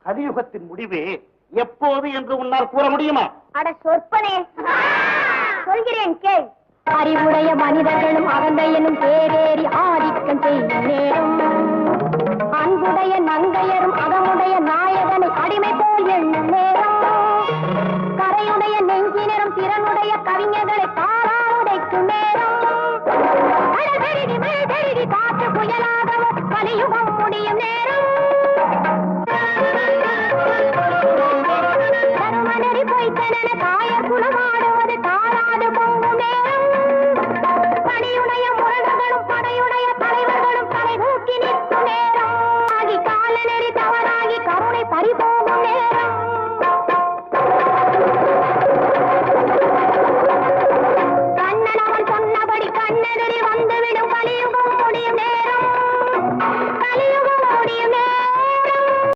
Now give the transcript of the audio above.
கலியுகத்தின் முடிவே எப்போது என்று உன்னால் கூற முடியுமா? அட சொற்பனே, சொல்கிறேன் கேள். அறிவுடைய மனிதர்களும் அகந்தையனும் பேரேறி ஆதிக்கம் செய்யும் நேரம், அன்புடைய நங்கையரும் அகமுடைய நாயகனை அடிமை போல் எண்ணும் நேரம், கரையுடைய நெஞ்சினரும் திறனுடைய கவிஞர்களை தாரா உடைக்கும் நேரம், பெருகி காற்று புயலாகவும் கலியுகம் முடியும் நேரம், தருமனரி பொய்த்தன தாய குலமாடுவது தாராது போகும் நேரம், பணியுடைய முரடர்களும் படையுடைய தலைவர்களும் தலை தூக்கி நிற்கும் நேரம், ஆகி கால நெறி தவறாகி கருணை பறிபோகும் நேரம்,